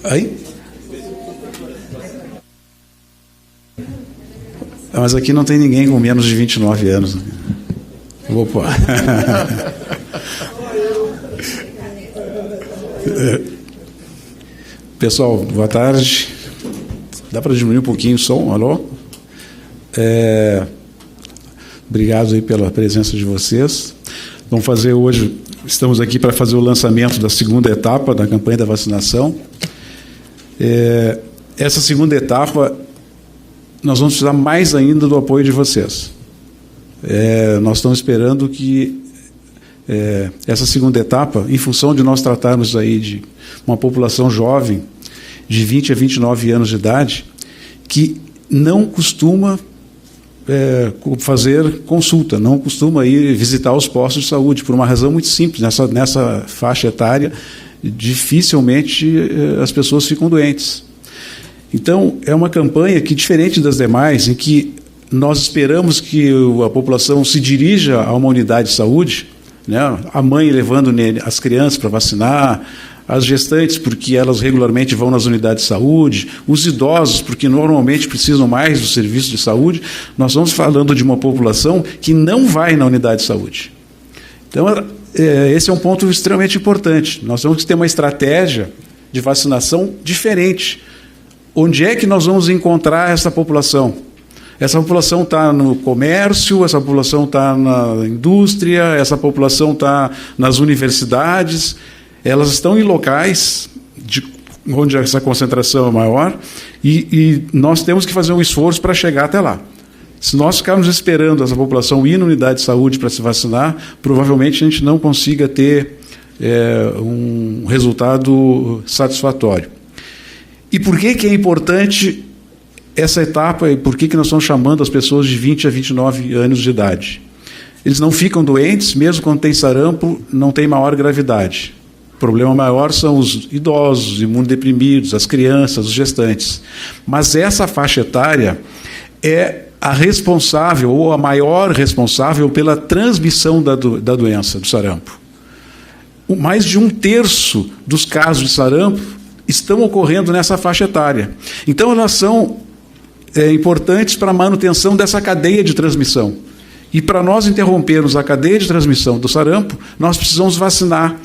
Aí? Mas aqui não tem ninguém com menos de 29 anos. Vou pôr. Pessoal, boa tarde. Dá para diminuir um pouquinho o som? Alô? Obrigado aí pela presença de vocês. Vamos fazer hoje, estamos aqui para fazer o lançamento da segunda etapa da campanha da vacinação. Essa segunda etapa, nós vamos precisar mais ainda do apoio de vocês. Nós estamos esperando que essa segunda etapa, em função de nós tratarmos aí de uma população jovem, de 20 a 29 anos de idade, que não costuma fazer consulta, não costuma ir visitar os postos de saúde, por uma razão muito simples. Nessa faixa etária, dificilmente as pessoas ficam doentes. Então, é uma campanha que, diferente das demais, em que nós esperamos que a população se dirija a uma unidade de saúde, né, a mãe levando as crianças para vacinar, as gestantes, porque elas regularmente vão nas unidades de saúde, os idosos, porque normalmente precisam mais do serviço de saúde. Nós estamos falando de uma população que não vai na unidade de saúde. Então, esse é um ponto extremamente importante. Nós temos que ter uma estratégia de vacinação diferente. Onde é que nós vamos encontrar essa população? Essa população está no comércio, essa população está na indústria, essa população está nas universidades. Elas estão em locais onde essa concentração é maior e nós temos que fazer um esforço para chegar até lá. Se nós ficarmos esperando essa população ir na unidade de saúde para se vacinar, provavelmente a gente não consiga ter um resultado satisfatório. E por que é importante essa etapa e por que nós estamos chamando as pessoas de 20 a 29 anos de idade? Eles não ficam doentes, mesmo quando tem sarampo, não tem maior gravidade. O problema maior são os idosos, imunodeprimidos, as crianças, os gestantes. Mas essa faixa etária é a responsável, ou a maior responsável, pela transmissão da doença, do sarampo. Mais de 1/3 dos casos de sarampo estão ocorrendo nessa faixa etária. Então, elas são importantes para a manutenção dessa cadeia de transmissão. E para nós interrompermos a cadeia de transmissão do sarampo, nós precisamos vacinar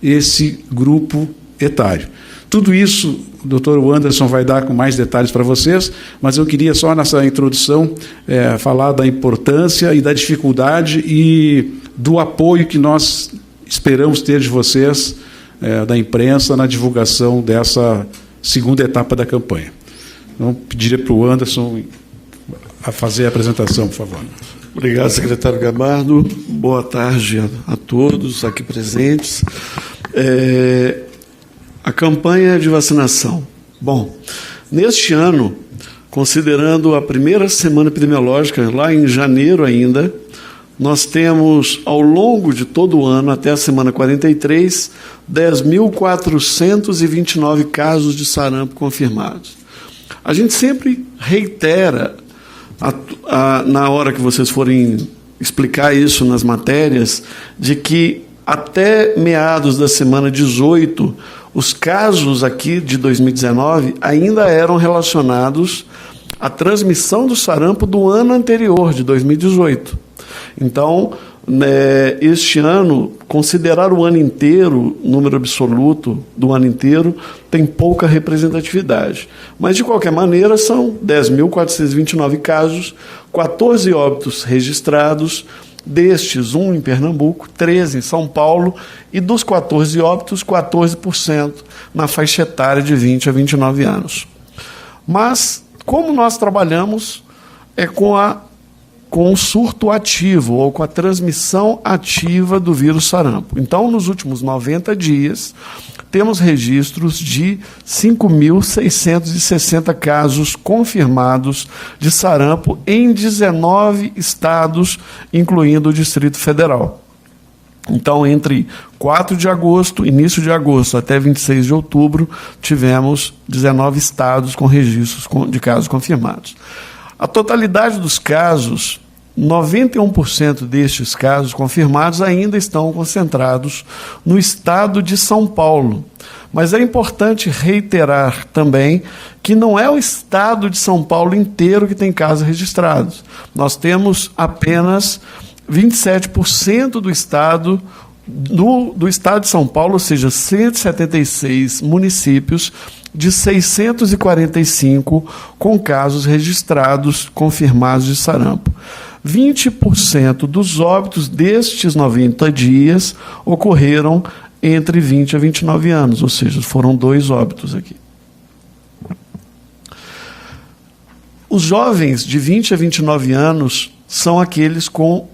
esse grupo etário. Tudo isso, o doutor Anderson vai dar com mais detalhes para vocês, mas eu queria só nessa introdução falar da importância e da dificuldade e do apoio que nós esperamos ter de vocês, da imprensa, na divulgação dessa segunda etapa da campanha. Então, pediria para o Anderson a fazer a apresentação, por favor. Obrigado, secretário Gabardo. Boa tarde a todos aqui presentes. A campanha de vacinação. Bom, neste ano, considerando a primeira semana epidemiológica, lá em janeiro ainda, nós temos, ao longo de todo o ano, até a semana 43, 10.429 casos de sarampo confirmados. A gente sempre reitera, na hora que vocês forem explicar isso nas matérias, de que até meados da semana 18, os casos aqui de 2019 ainda eram relacionados à transmissão do sarampo do ano anterior, de 2018. Então, este ano, considerar o ano inteiro, número absoluto do ano inteiro, tem pouca representatividade. Mas, de qualquer maneira, são 10.429 casos, 14 óbitos registrados, destes 1 em Pernambuco, 13 em São Paulo, e dos 14 óbitos, 14% na faixa etária de 20 a 29 anos. Mas, como nós trabalhamos com o surto ativo, ou com a transmissão ativa do vírus sarampo. Então, nos últimos 90 dias, temos registros de 5.660 casos confirmados de sarampo em 19 estados, incluindo o Distrito Federal. Então, entre 4 de agosto, início de agosto, até 26 de outubro, tivemos 19 estados com registros de casos confirmados. A totalidade dos casos 91% destes casos confirmados ainda estão concentrados no estado de São Paulo. Mas é importante reiterar também que não é o estado de São Paulo inteiro que tem casos registrados. Nós temos apenas 27% do estado de São Paulo, ou seja, 176 municípios de 645 com casos registrados confirmados de sarampo. 20% dos óbitos destes 90 dias ocorreram entre 20 a 29 anos, ou seja, foram 2 óbitos aqui. Os jovens de 20 a 29 anos são aqueles com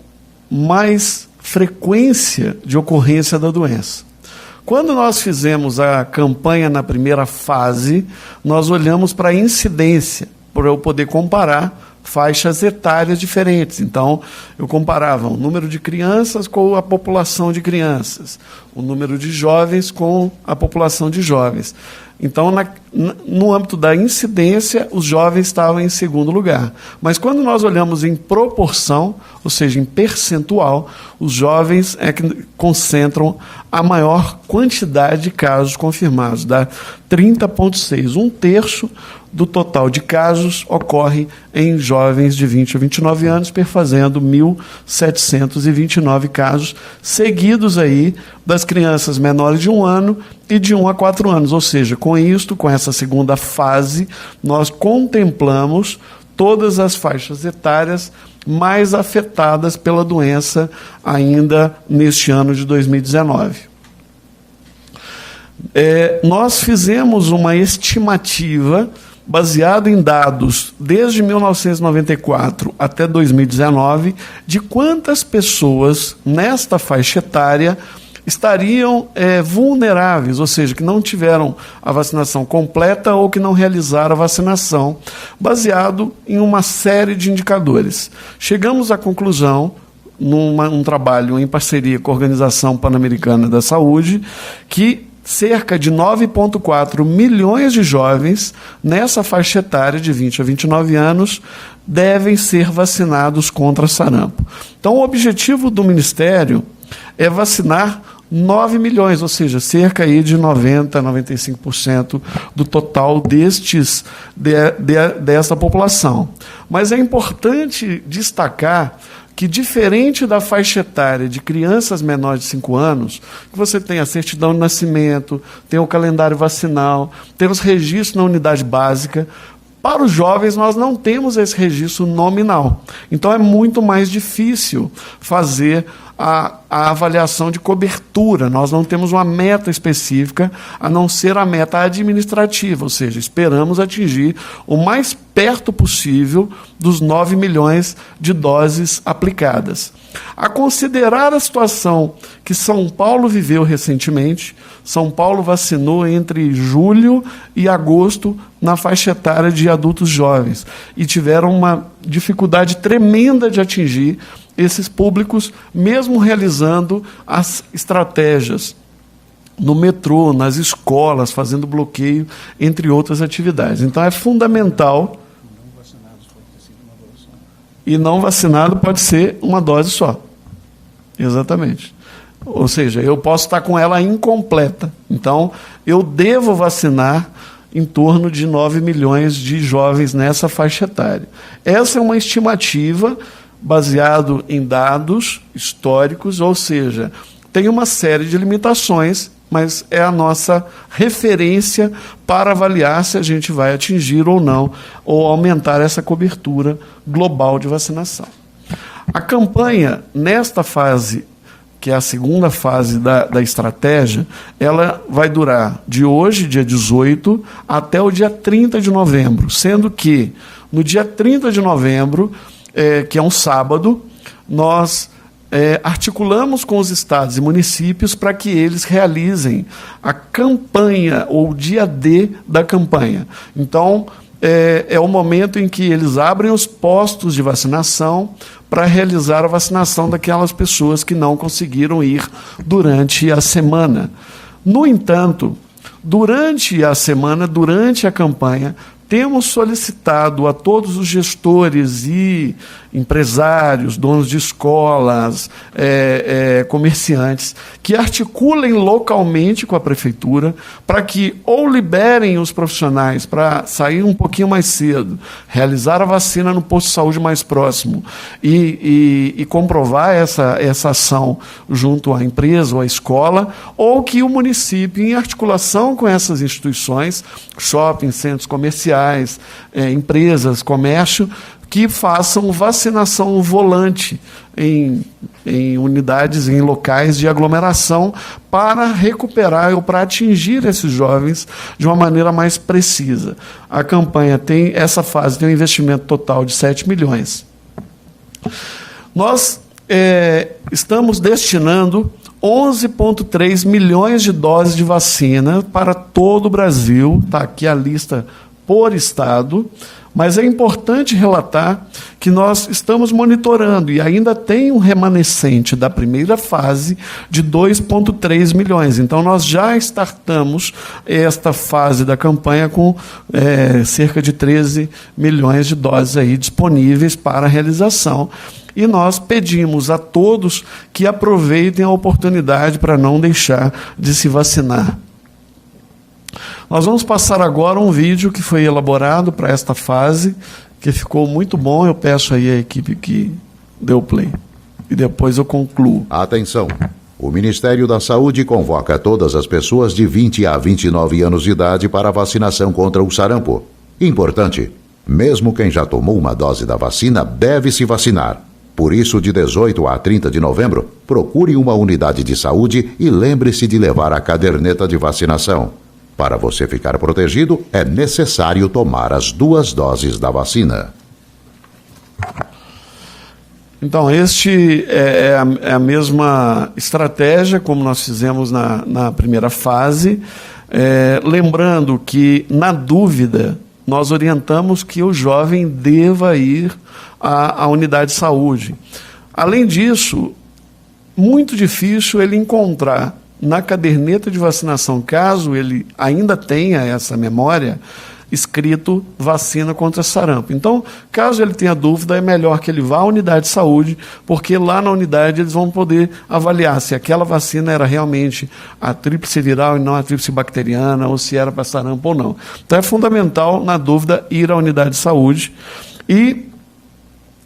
mais frequência de ocorrência da doença. Quando nós fizemos a campanha na primeira fase, nós olhamos para a incidência, para eu poder comparar faixas etárias diferentes. Então, eu comparava o número de crianças com a população de crianças, o número de jovens com a população de jovens. Então, no âmbito da incidência, os jovens estavam em segundo lugar. Mas quando nós olhamos em proporção, ou seja, em percentual, os jovens é que concentram a maior quantidade de casos confirmados, dá 30,6%. 1/3 do total de casos ocorre em jovens de 20 a 29 anos, perfazendo 1.729 casos, seguidos aí das crianças menores de 1 ano e de 1 a 4 anos. Ou seja, com isto, com essa segunda fase, nós contemplamos todas as faixas etárias mais afetadas pela doença ainda neste ano de 2019. Nós fizemos uma estimativa baseada em dados desde 1994 até 2019 de quantas pessoas nesta faixa etária estariam vulneráveis, ou seja, que não tiveram a vacinação completa ou que não realizaram a vacinação, baseado em uma série de indicadores. Chegamos à conclusão, num trabalho em parceria com a Organização Pan-Americana da Saúde, que cerca de 9,4 milhões de jovens nessa faixa etária de 20 a 29 anos devem ser vacinados contra sarampo. Então, o objetivo do Ministério é vacinar 9 milhões, ou seja, cerca aí de 90% a 95% do total dessa população. Mas é importante destacar que, diferente da faixa etária de crianças menores de 5 anos, que você tem a certidão de nascimento, tem o calendário vacinal, tem os registros na unidade básica, para os jovens nós não temos esse registro nominal. Então é muito mais difícil fazer a avaliação de cobertura. Nós não temos uma meta específica, a não ser a meta administrativa, ou seja, esperamos atingir o mais perto possível dos 9 milhões de doses aplicadas. A considerar a situação que São Paulo viveu recentemente, São Paulo vacinou entre julho e agosto na faixa etária de adultos jovens e tiveram uma dificuldade tremenda de atingir esses públicos, mesmo realizando as estratégias no metrô, nas escolas, fazendo bloqueio, entre outras atividades. Então é fundamental. E não vacinado pode ser uma dose só. Exatamente. Ou seja, eu posso estar com ela incompleta. Então, eu devo vacinar em torno de 9 milhões de jovens nessa faixa etária. Essa é uma estimativa baseado em dados históricos, ou seja, tem uma série de limitações, mas é a nossa referência para avaliar se a gente vai atingir ou não, ou aumentar essa cobertura global de vacinação. A campanha, nesta fase, que é a segunda fase da estratégia, ela vai durar de hoje, dia 18, até o dia 30 de novembro, sendo que no dia 30 de novembro, que é um sábado, nós articulamos com os estados e municípios para que eles realizem a campanha, ou o dia D da campanha. Então, é o momento em que eles abrem os postos de vacinação para realizar a vacinação daquelas pessoas que não conseguiram ir durante a semana. No entanto, durante a semana, durante a campanha, temos solicitado a todos os gestores e empresários, donos de escolas, comerciantes, que articulem localmente com a prefeitura para que ou liberem os profissionais para sair um pouquinho mais cedo, realizar a vacina no posto de saúde mais próximo e comprovar essa ação junto à empresa ou à escola, ou que o município, em articulação com essas instituições, shopping, centros comerciais, empresas, comércio, que façam vacinação volante em unidades, em locais de aglomeração, para recuperar ou para atingir esses jovens de uma maneira mais precisa. A campanha essa fase tem um investimento total de 7 milhões. Nós estamos destinando 11,3 milhões de doses de vacina para todo o Brasil, está aqui a lista por estado, mas é importante relatar que nós estamos monitorando e ainda tem um remanescente da primeira fase de 2,3 milhões. Então, nós já startamos esta fase da campanha com cerca de 13 milhões de doses aí disponíveis para a realização. E nós pedimos a todos que aproveitem a oportunidade para não deixar de se vacinar. Nós vamos passar agora um vídeo que foi elaborado para esta fase, que ficou muito bom. Eu peço aí à equipe que deu play. E depois eu concluo. Atenção! O Ministério da Saúde convoca todas as pessoas de 20 a 29 anos de idade para a vacinação contra o sarampo. Importante, mesmo quem já tomou uma dose da vacina deve se vacinar. Por isso, de 18 a 30 de novembro, procure uma unidade de saúde e lembre-se de levar a caderneta de vacinação. Para você ficar protegido, é necessário tomar as 2 doses da vacina. Então, este é a mesma estratégia como nós fizemos na primeira fase. Lembrando que, na dúvida, nós orientamos que o jovem deva ir à unidade de saúde. Além disso, muito difícil ele encontrar na caderneta de vacinação, caso ele ainda tenha essa memória, escrito vacina contra sarampo. Então, caso ele tenha dúvida, é melhor que ele vá à unidade de saúde, porque lá na unidade eles vão poder avaliar se aquela vacina era realmente a tríplice viral e não a tríplice bacteriana, ou se era para sarampo ou não. Então, é fundamental, na dúvida, ir à unidade de saúde. E,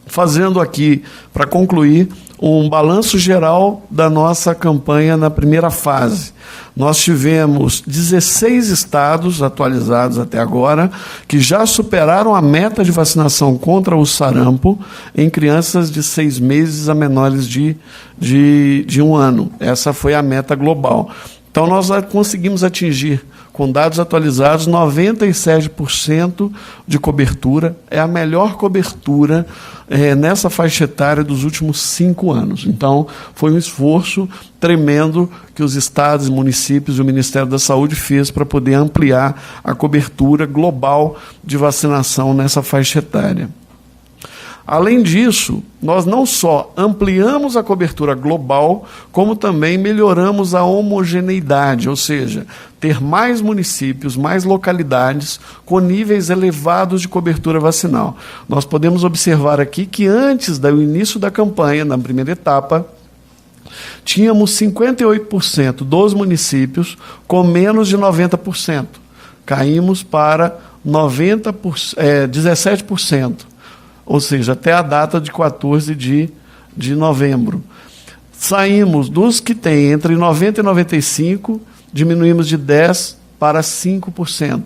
fazendo aqui, para concluir, um balanço geral da nossa campanha na primeira fase. Nós tivemos 16 estados atualizados até agora que já superaram a meta de vacinação contra o sarampo em crianças de 6 meses a menores de 1 ano. Essa foi a meta global. Então, nós conseguimos atingir, com dados atualizados, 97% de cobertura. É a melhor cobertura nessa faixa etária dos últimos 5 anos. Então, foi um esforço tremendo que os estados, municípios e o Ministério da Saúde fez para poder ampliar a cobertura global de vacinação nessa faixa etária. Além disso, nós não só ampliamos a cobertura global, como também melhoramos a homogeneidade, ou seja, ter mais municípios, mais localidades com níveis elevados de cobertura vacinal. Nós podemos observar aqui que antes do início da campanha, na primeira etapa, tínhamos 58% dos municípios com menos de 90%. Caímos para 17%. Ou seja, até a data de 14 de novembro. Saímos dos que têm entre 90% e 95%, diminuímos de 10% para 5%.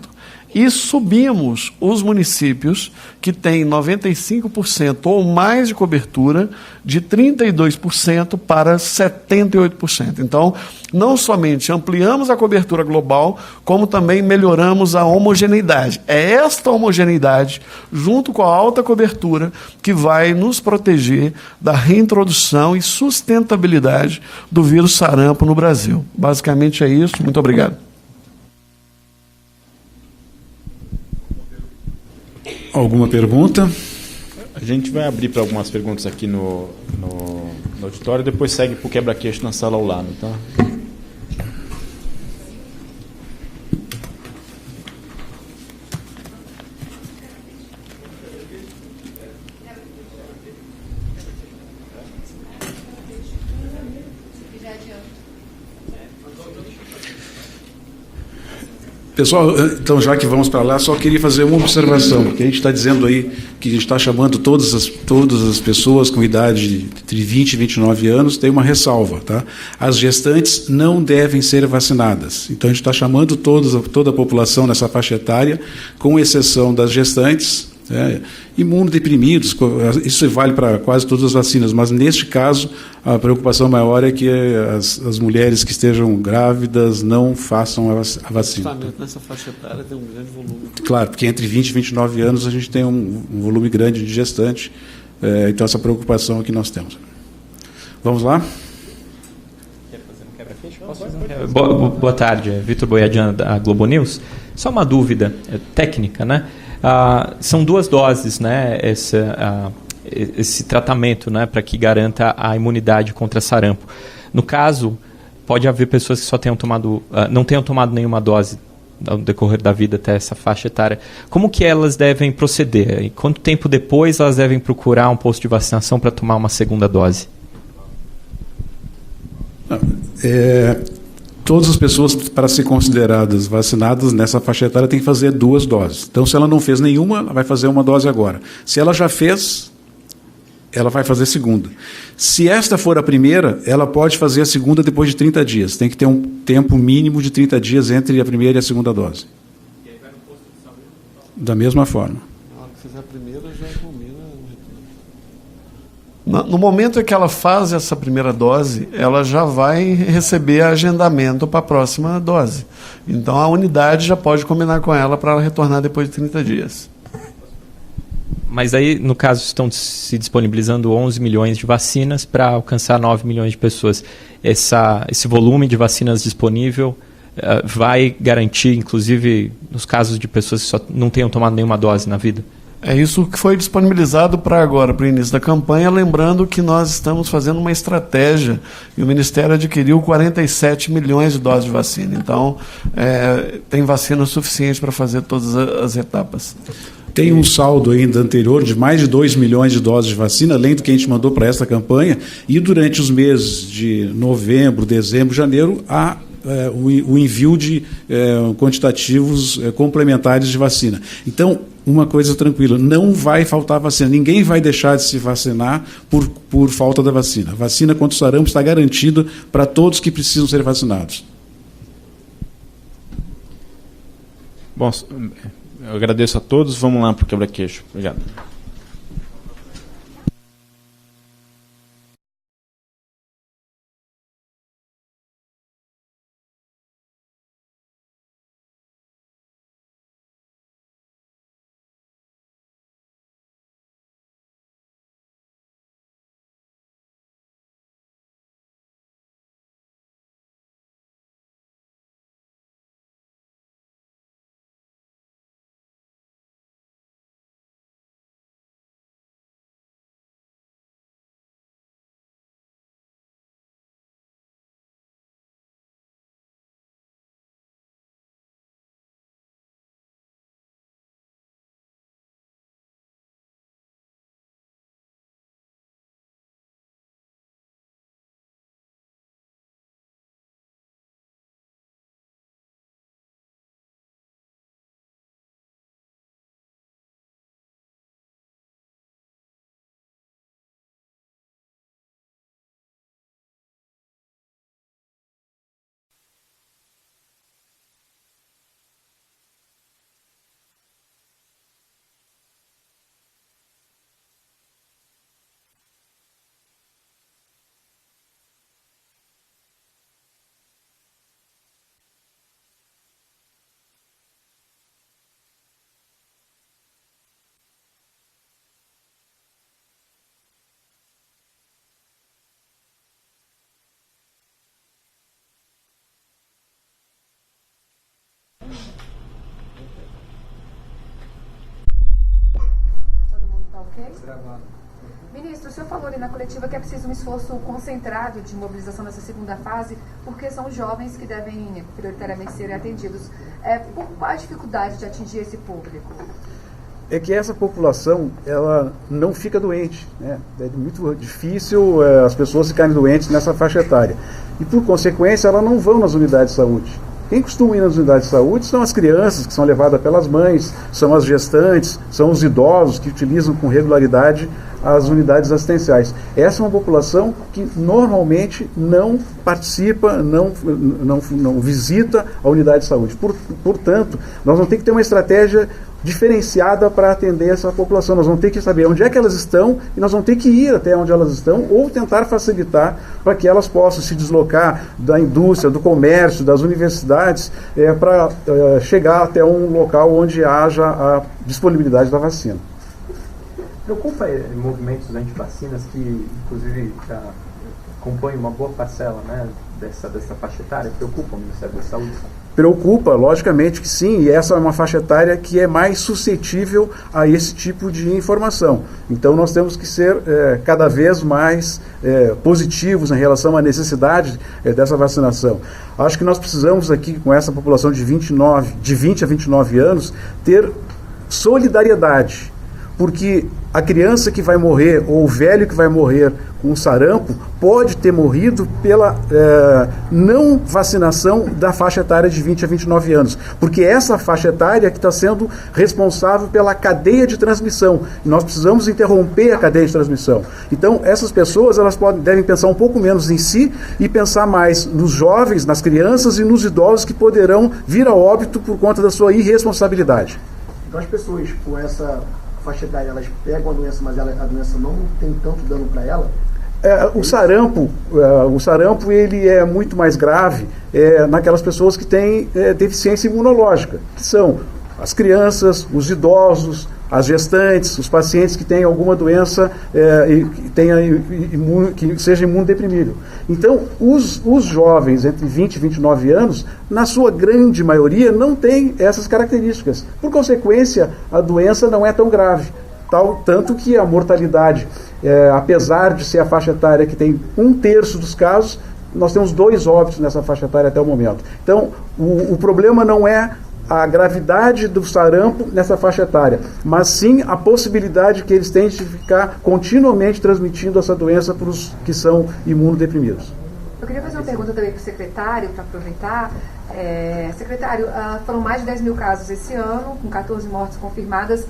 E subimos os municípios que têm 95% ou mais de cobertura, de 32% para 78%. Então, não somente ampliamos a cobertura global, como também melhoramos a homogeneidade. É esta homogeneidade, junto com a alta cobertura, que vai nos proteger da reintrodução e sustentabilidade do vírus sarampo no Brasil. Basicamente é isso. Muito obrigado. Alguma pergunta? A gente vai abrir para algumas perguntas aqui no auditório, depois segue para o quebra-queixo na sala ao lado, tá? Pessoal, então, já que vamos para lá, só queria fazer uma observação, porque a gente está dizendo aí que a gente está chamando todas as pessoas com idade entre 20 e 29 anos, tem uma ressalva, tá? As gestantes não devem ser vacinadas. Então, a gente está chamando toda a população nessa faixa etária, com exceção das gestantes, imunodeprimidos, isso vale para quase todas as vacinas, mas neste caso a preocupação maior é que as mulheres que estejam grávidas não façam a vacina. Justamente nessa faixa etária tem um grande volume. Claro, porque entre 20 e 29 anos a gente tem um volume grande de gestante, então essa preocupação é que nós temos. Vamos lá? Boa tarde, Vitor Boiadian, da Globo News. Só uma dúvida técnica, né? São 2 doses, né? Esse tratamento, né? Para que garanta a imunidade contra sarampo. No caso, pode haver pessoas que só não tenham tomado nenhuma dose no decorrer da vida até essa faixa etária. Como que elas devem proceder? E quanto tempo depois elas devem procurar um posto de vacinação para tomar uma segunda dose? Todas as pessoas, para ser consideradas vacinadas nessa faixa etária, têm que fazer 2 doses. Então, se ela não fez nenhuma, ela vai fazer uma dose agora. Se ela já fez, ela vai fazer a segunda. Se esta for a primeira, ela pode fazer a segunda depois de 30 dias. Tem que ter um tempo mínimo de 30 dias entre a primeira e a segunda dose. E aí vai no posto de saúde? Da mesma forma. Na hora que fizer a primeira, já combina. No momento em que ela faz essa primeira dose, ela já vai receber agendamento para a próxima dose. Então, a unidade já pode combinar com ela para ela retornar depois de 30 dias. Mas aí, no caso, estão se disponibilizando 11 milhões de vacinas para alcançar 9 milhões de pessoas. Esse volume de vacinas disponível vai garantir, inclusive, nos casos de pessoas que só não tenham tomado nenhuma dose na vida? É isso que foi disponibilizado para agora, para o início da campanha, lembrando que nós estamos fazendo uma estratégia e o Ministério adquiriu 47 milhões de doses de vacina. Então, tem vacina suficiente para fazer todas as etapas. Tem um saldo ainda anterior de mais de 2 milhões de doses de vacina, além do que a gente mandou para esta campanha, e durante os meses de novembro, dezembro, janeiro, há o envio de quantitativos complementares de vacina. Então, uma coisa tranquila, não vai faltar vacina, ninguém vai deixar de se vacinar por falta da vacina. A vacina contra o sarampo está garantida para todos que precisam ser vacinados. Bom, eu agradeço a todos, vamos lá para o quebra-queixo. Obrigado. Ministro, o senhor falou ali na coletiva que é preciso um esforço concentrado de mobilização nessa segunda fase, porque são jovens que devem prioritariamente ser atendidos. Por qual a dificuldade de atingir esse público? É que essa população, ela não fica doente, né? É muito difícil as pessoas ficarem doentes nessa faixa etária. e, por consequência, elas não vão nas unidades de saúde. Quem costuma ir nas unidades de saúde são as crianças que são levadas pelas mães, são as gestantes, são os idosos que utilizam com regularidade as unidades assistenciais. Essa é uma população que normalmente não participa, não visita a unidade de saúde. Portanto, nós vamos ter que ter uma estratégia diferenciada para atender essa população. Nós vamos ter que saber onde é que elas estão e nós vamos ter que ir até onde elas estão ou tentar facilitar para que elas possam se deslocar da indústria, do comércio, das universidades, para chegar até um local onde haja a disponibilidade da vacina. Preocupa movimentos anti-vacinas que, inclusive, compõem uma boa parcela, né, dessa faixa etária? Preocupa o Ministério da Saúde? Preocupa, logicamente que sim, e essa é uma faixa etária que é mais suscetível a esse tipo de informação. Então nós temos que ser cada vez mais positivos em relação à necessidade dessa vacinação. Acho que nós precisamos aqui, com essa população de 20 a 29 anos, ter solidariedade, porque a criança que vai morrer ou o velho que vai morrer com sarampo pode ter morrido pela não vacinação da faixa etária de 20 a 29 anos, porque essa faixa etária que está sendo responsável pela cadeia de transmissão. Nós precisamos interromper a cadeia de transmissão. Então, essas pessoas devem pensar um pouco menos em si e pensar mais nos jovens, nas crianças e nos idosos que poderão vir a óbito por conta da sua irresponsabilidade. Então, as pessoas com essa faixa etária, elas pegam a doença, mas a doença não tem tanto dano para ela? O sarampo ele é muito mais grave naquelas pessoas que têm deficiência imunológica, que são as crianças, os idosos, as gestantes, os pacientes que têm alguma doença que seja imunodeprimido. Então, os jovens entre 20 e 29 anos, na sua grande maioria, não têm essas características. Por consequência, a doença não é tão grave. Tanto que a mortalidade, apesar de ser a faixa etária que tem 1/3 dos casos, nós temos 2 óbitos nessa faixa etária até o momento. Então, o problema não é a gravidade do sarampo nessa faixa etária, mas sim a possibilidade que eles têm de ficar continuamente transmitindo essa doença para os que são imunodeprimidos. Eu queria fazer uma pergunta também para o secretário, para aproveitar. Secretário, foram mais de 10 mil casos esse ano, com 14 mortes confirmadas.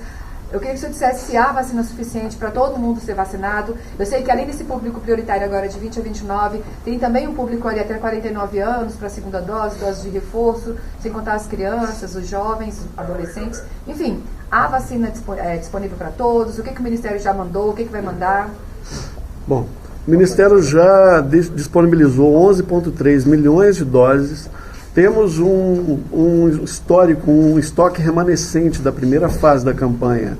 Eu queria que o senhor dissesse se há vacina suficiente para todo mundo ser vacinado. Eu sei que além desse público prioritário agora de 20 a 29, tem também um público ali até 49 anos para a segunda dose de reforço, sem contar as crianças, os jovens, adolescentes. Enfim, há vacina disponível para todos? O que o Ministério já mandou? O que vai mandar? Bom, o Ministério já disponibilizou 11,3 milhões de doses. Temos um histórico, um estoque remanescente da primeira fase da campanha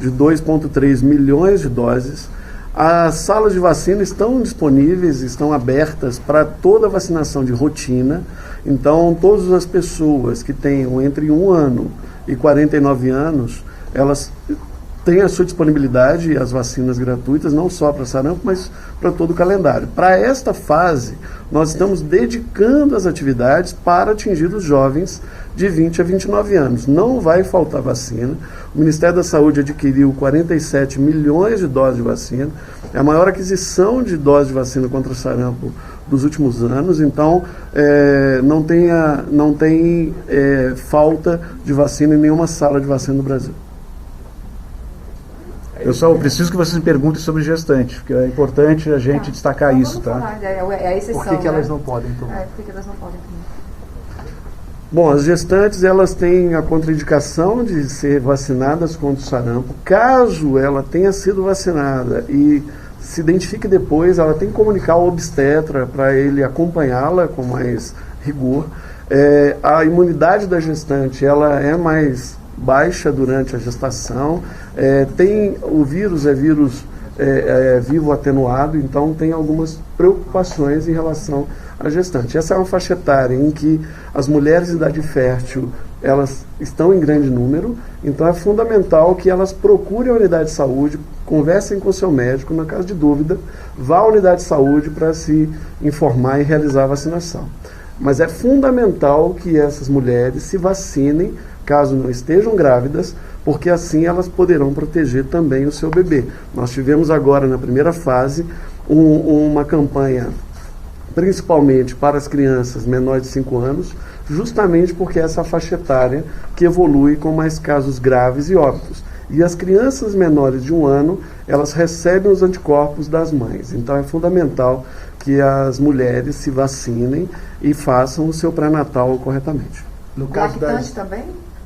de 2,3 milhões de doses. As salas de vacina estão disponíveis, estão abertas para toda a vacinação de rotina. Então, todas as pessoas que tenham entre 1 ano e 49 anos, elas têm a sua disponibilidade, as vacinas gratuitas, não só para sarampo, mas para todo o calendário. Para esta fase, nós estamos dedicando as atividades para atingir os jovens de 20 a 29 anos. Não vai faltar vacina. O Ministério da Saúde adquiriu 47 milhões de doses de vacina. É a maior aquisição de doses de vacina contra o sarampo dos últimos anos. Então, não tem falta de vacina em nenhuma sala de vacina no Brasil. Eu só preciso que vocês me perguntem sobre gestante, porque é importante a gente destacar isso, tá? Falar, é a exceção, por que elas não podem tomar? Por que elas não podem tomar? Bom, as gestantes, elas têm a contraindicação de ser vacinadas contra o sarampo. Caso ela tenha sido vacinada e se identifique depois, ela tem que comunicar ao obstetra para ele acompanhá-la com mais rigor. A imunidade da gestante, ela é mais baixa durante a gestação. O vírus é vírus vivo atenuado, então tem algumas preocupações em relação à gestante. Essa é uma faixa etária em que as mulheres de idade fértil, elas estão em grande número, então é fundamental que elas procurem a unidade de saúde, conversem com o seu médico, na caso de dúvida, vá à unidade de saúde para se informar e realizar a vacinação. Mas é fundamental que essas mulheres se vacinem caso não estejam grávidas, porque assim elas poderão proteger também o seu bebê. Nós tivemos agora, na primeira fase, uma campanha principalmente para as crianças menores de 5 anos, justamente porque é essa faixa etária que evolui com mais casos graves e óbitos. E as crianças menores de 1 ano, elas recebem os anticorpos das mães. Então é fundamental que as mulheres se vacinem e façam o seu pré-natal corretamente. No caso Lactante também?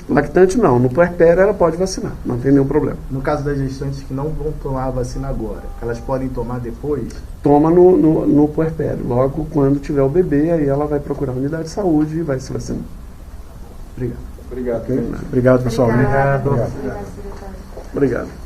Lactante não, no puerpério ela pode vacinar, não tem nenhum problema. No caso das gestantes que não vão tomar a vacina agora, elas podem tomar depois? Toma no puerpério, logo quando tiver o bebê, aí ela vai procurar a unidade de saúde e vai se vacinar. Obrigado. Obrigado, pessoal. Obrigado. Obrigado.